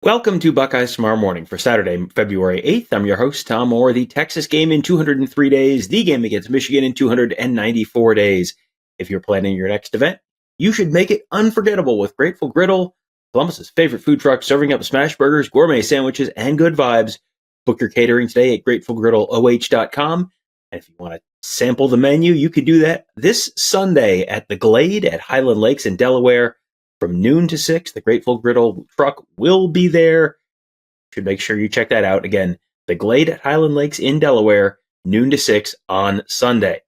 Welcome to Buckeyes Tomorrow Morning for Saturday, February 8th. I'm your host, Tom Orr. The Texas game in 203 days, the game against Michigan in 294 days. If you're planning your next event, you should make it unforgettable with Grateful Griddle, Columbus's favorite food truck, serving up smash burgers, gourmet sandwiches, and good vibes. Book your catering today at gratefulgriddleoh.com. And if you want to sample the menu, you could do that this Sunday at the Glade at Highland Lakes in Delaware. From noon to 6, the Grateful Griddle truck will be there. Should make sure you check that out. Again, the Glade at Highland Lakes in Delaware, noon to 6 on Sunday.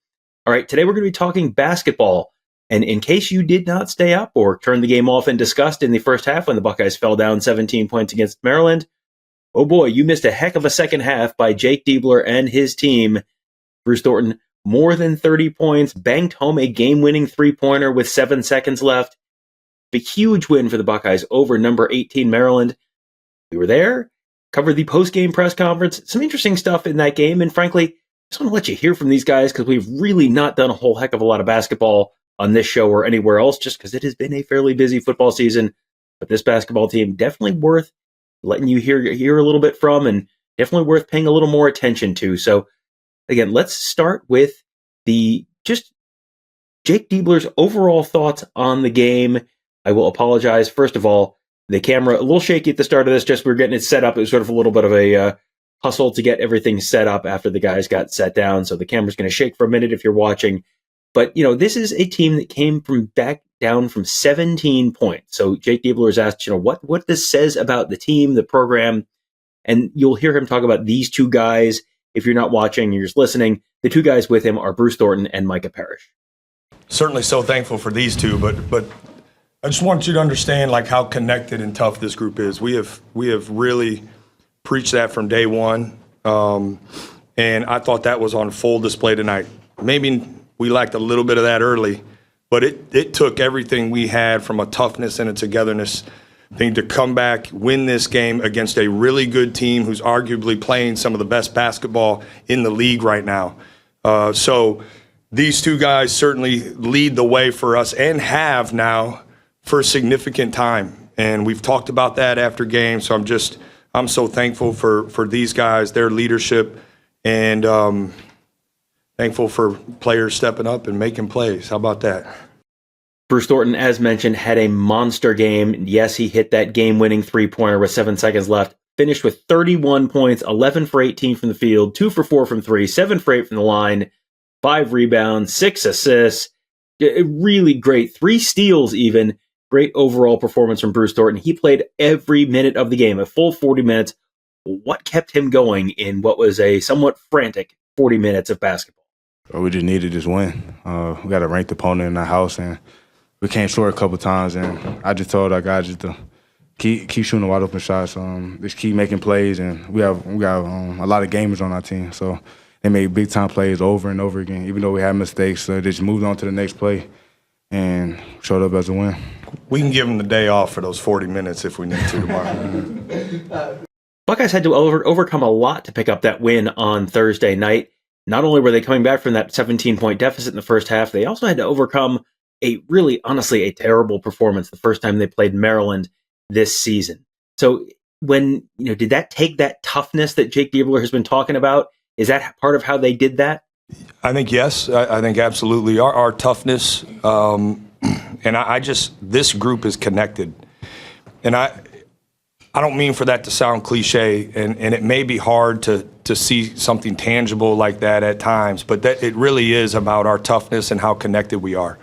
All right, today we're going to be talking basketball. And in case you did not stay up or turn the game off in disgust in the first half when the Buckeyes fell down 17 points against Maryland, oh boy, you missed a heck of a second half by Jake Diebler and his team. Bruce Thornton, more than 30 points, banked home a game-winning three-pointer with 7 seconds left. A huge win for the Buckeyes over number 18 Maryland. We were there, covered the post-game press conference, some interesting stuff in that game, and frankly, I just want to let you hear from these guys because we've really not done a whole heck of a lot of basketball on this show or anywhere else, just because it has been a fairly busy football season. But this basketball team definitely worth letting you hear a little bit from, and definitely worth paying a little more attention to. So again, let's start with the just Jake Diebler's overall thoughts on the game. I will apologize. First of all, the camera, a little shaky at the start of this, just we were getting it set up. It was sort of a little bit of a hustle to get everything set up after the guys got set down. So the camera's going to shake for a minute if you're watching. But, this is a team that came back down from 17 points. So Jake Diebler has asked, what this says about the team, the program. And you'll hear him talk about these two guys. If you're not watching, you're just listening. The two guys with him are Bruce Thornton and Micah Parrish. Certainly so thankful for these two, but I just want you to understand how connected and tough this group is. We have really preached that from day one, and I thought that was on full display tonight. Maybe we lacked a little bit of that early, but it took everything we had from a toughness and a togetherness thing to come back, win this game against a really good team who's arguably playing some of the best basketball in the league right now. So these two guys certainly lead the way for us and have now for a significant time, and we've talked about that after games. So I'm so thankful for these guys, their leadership, and thankful for players stepping up and making plays. How about that? Bruce Thornton, as mentioned, had a monster game. Yes, he hit that game-winning three-pointer with 7 seconds left. Finished with 31 points, 11 for 18 from the field, 2 for 4 from 3, 7 for 8 from the line, 5 rebounds, 6 assists. Really great. 3 steals even. Great overall performance from Bruce Thornton. He played every minute of the game, a full 40 minutes. What kept him going in what was a somewhat frantic 40 minutes of basketball? We just needed this win. We got a ranked opponent in our house, and we came short a couple times. And I just told our guys just to keep shooting the wide open shots, just keep making plays. And we got a lot of gamers on our team, so they made big time plays over and over again. Even though we had mistakes, they just moved on to the next play and showed up as a win. We can give them the day off for those 40 minutes if we need to tomorrow. Buckeyes had to overcome a lot to pick up that win on Thursday night. Not only were they coming back from that 17-point deficit in the first half, they also had to overcome honestly, a terrible performance the first time they played Maryland this season. So when, did that take that toughness that Jake Diebler has been talking about? Is that part of how they did that? I think yes. I think absolutely. Our toughness, and this group is connected. And I don't mean for that to sound cliche, and it may be hard to see something tangible like that at times, but that it really is about our toughness and how connected we are.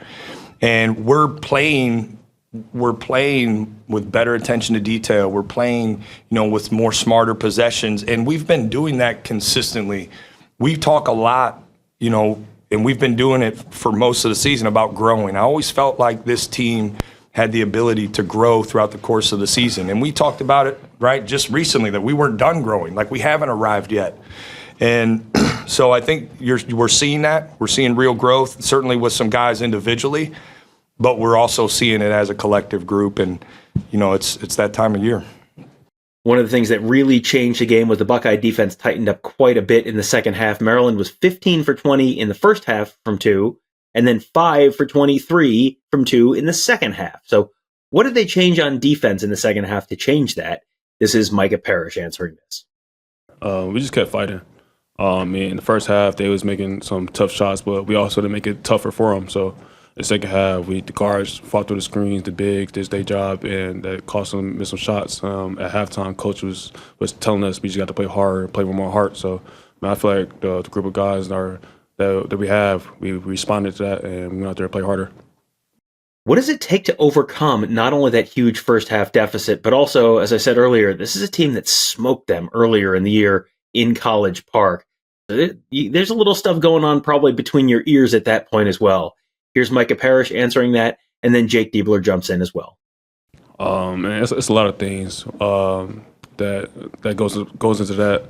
And we're playing with better attention to detail. We're playing, with more smarter possessions, and we've been doing that consistently. We talk a lot, and we've been doing it for most of the season about growing. I always felt like this team had the ability to grow throughout the course of the season. And we talked about it, right, just recently, that we weren't done growing, like we haven't arrived yet. And so I think we're seeing that. We're seeing real growth, certainly with some guys individually, but we're also seeing it as a collective group. And, it's that time of year. One of the things that really changed the game was the Buckeye defense tightened up quite a bit in the second half. Maryland was 15 for 20 in the first half from 2, and then 5 for 23 from 2 in the second half. So what did they change on defense in the second half to change that? This is Micah Parrish answering this. We just kept fighting. In the first half, they was making some tough shots, but we also didn't make it tougher for them. So the second half, the guards fought through the screens, the bigs, did their job, and that cost them miss some shots. At halftime, coach was telling us we just got to play harder, play with more heart. So I feel like the group of guys that we have, we responded to that, and we went out there to play harder. What does it take to overcome not only that huge first half deficit, but also, as I said earlier, this is a team that smoked them earlier in the year in College Park. There's a little stuff going on probably between your ears at that point as well. Here's Micah Parrish answering that, and then Jake Diebler jumps in as well. And it's a lot of things that goes into that.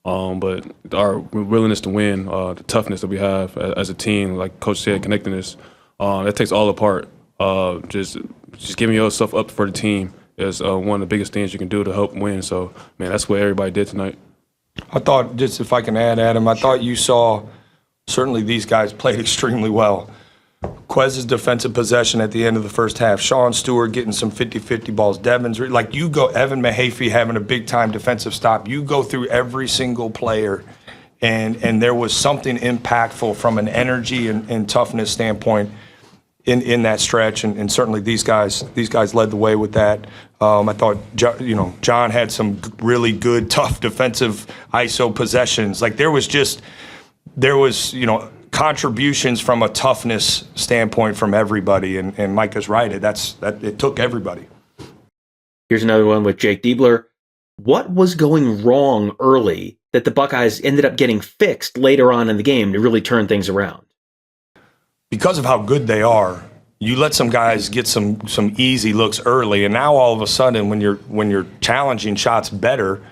But our willingness to win, the toughness that we have as a team, like Coach said, connectedness, that takes all apart. Just giving yourself up for the team is one of the biggest things you can do to help win. So, man, that's what everybody did tonight. I thought, just if I can add, Adam, I thought you saw certainly these guys played extremely well. Quez's defensive possession at the end of the first half, Sean Stewart getting some 50-50 balls, Evan Mahaffey having a big-time defensive stop. You go through every single player, and there was something impactful from an energy and toughness standpoint in that stretch, and certainly these guys led the way with that. I thought John had some really good, tough defensive ISO possessions. Like there was contributions from a toughness standpoint from everybody, and Micah's right. It took everybody. Here's another one with Jake Diebler. What was going wrong early that the Buckeyes ended up getting fixed later on in the game to really turn things around? Because of how good they are, you let some guys get some easy looks early, and now all of a sudden, when you're challenging shots better,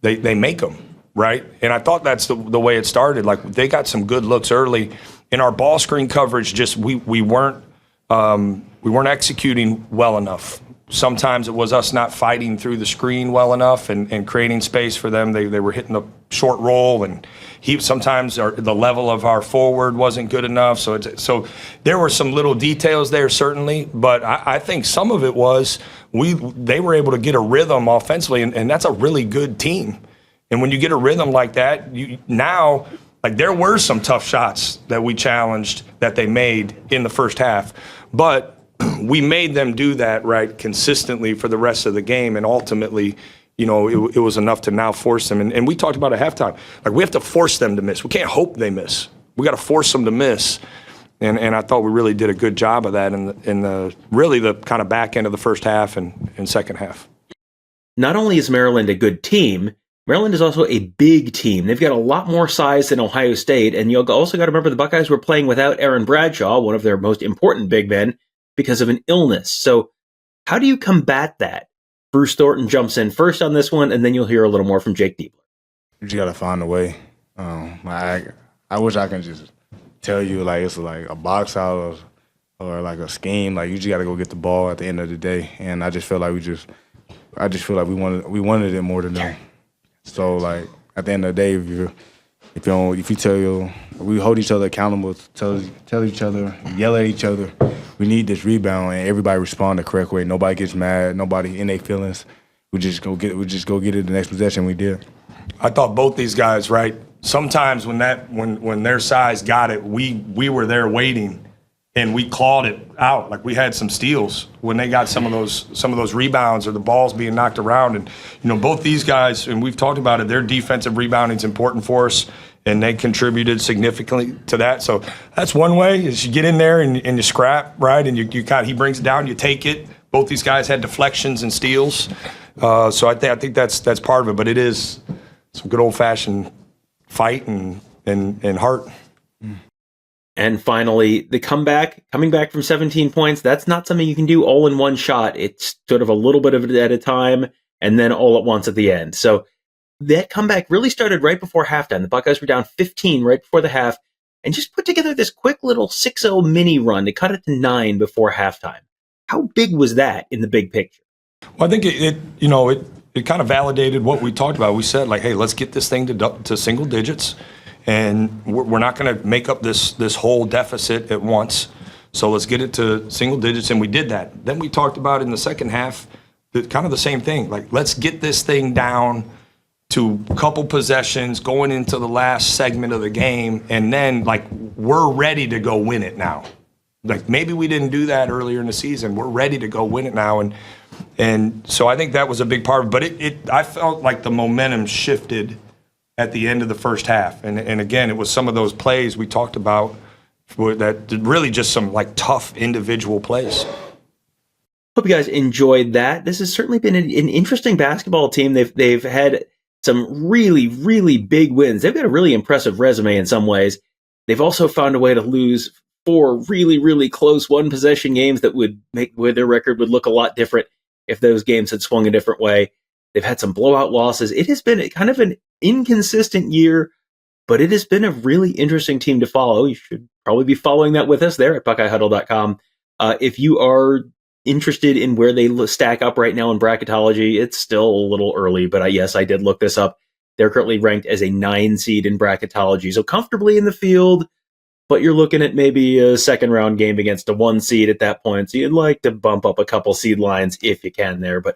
they make them, right? And I thought that's the way it started. Like they got some good looks early. In our ball screen coverage, just we weren't executing well enough. Sometimes it was us not fighting through the screen well enough and creating space for them. They were hitting a short roll, and sometimes the level of our forward wasn't good enough. So there were some little details there, certainly, but I think some of it was they were able to get a rhythm offensively, and that's a really good team. And when you get a rhythm like that, there were some tough shots that we challenged that they made in the first half, but we made them do that right consistently for the rest of the game, and ultimately, it was enough to now force them. And we talked about at halftime, like we have to force them to miss. We can't hope they miss. We got to force them to miss. And I thought we really did a good job of that in the kind of back end of the first half and second half. Not only is Maryland a good team, Maryland is also a big team. They've got a lot more size than Ohio State, and you'll also got to remember the Buckeyes were playing without Aaron Bradshaw, one of their most important big men, because of an illness. So how do you combat that? Bruce Thornton jumps in first on this one, and then you'll hear a little more from Jake Diebler. You just got to find a way. I wish I can just tell you like it's like a box out or like a scheme. Like you just got to go get the ball at the end of the day. And I just feel like we wanted it more than them. So like at the end of the day, if you tell we hold each other accountable, tell each other, yell at each other. We need this rebound, and everybody respond the correct way. Nobody gets mad. Nobody in their feelings. We just go get it the next possession. We did. I thought both these guys, right? Sometimes when their size got it, we were there waiting, and we clawed it out. Like we had some steals when they got some of those rebounds or the balls being knocked around. And both these guys, and we've talked about it, their defensive rebounding is important for us, and they contributed significantly to that. So that's one way is you get in there and you scrap, right? And he brings it down, you take it. Both these guys had deflections and steals. So I think that's part of it. But it is some good old-fashioned fight and heart. And finally, the coming back from 17 points, that's not something you can do all in one shot. It's sort of a little bit of it at a time and then all at once at the end. So that comeback really started right before halftime. The Buckeyes were down 15 right before the half and just put together this quick little 6-0 mini run to cut it to 9 before halftime. How big was that in the big picture? Well, I think it kind of validated what we talked about. We said, like, hey, let's get this thing to single digits, and we're not going to make up this whole deficit at once. So let's get it to single digits, and we did that. Then we talked about in the second half, kind of the same thing. Like, let's get this thing down to a couple possessions going into the last segment of the game, and then, like, we're ready to go win it now. Like, maybe we didn't do that earlier in the season. We're ready to go win it now. And so I think that was a big part of it. But I felt like the momentum shifted at the end of the first half. And again, it was some of those plays we talked about that really just some, like, tough individual plays. Hope you guys enjoyed that. This has certainly been an interesting basketball team. They've had some really, really big wins. They've got a really impressive resume in some ways. They've also found a way to lose 4 really, really close one-possession games that would make where their record would look a lot different if those games had swung a different way. They've had some blowout losses. It has been kind of an inconsistent year, but it has been a really interesting team to follow. You should probably be following that with us there at BuckeyeHuddle.com. If you are interested in where they stack up right now in bracketology, it's still a little early, but yes, I did look this up. They're currently ranked as a 9 seed in bracketology, so comfortably in the field, but you're looking at maybe a second-round game against a 1 seed at that point, so you'd like to bump up a couple seed lines if you can there, but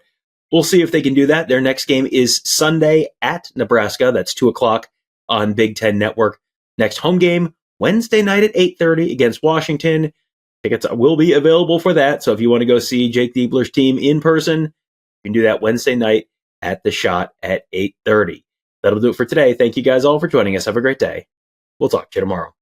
we'll see if they can do that. Their next game is Sunday at Nebraska. That's 2 o'clock on Big Ten Network. Next home game, Wednesday night at 8:30 against Washington. Tickets will be available for that, so if you want to go see Jake Diebler's team in person, you can do that Wednesday night at the Shot at 8:30. That'll do it for today. Thank you guys all for joining us. Have a great day. We'll talk to you tomorrow.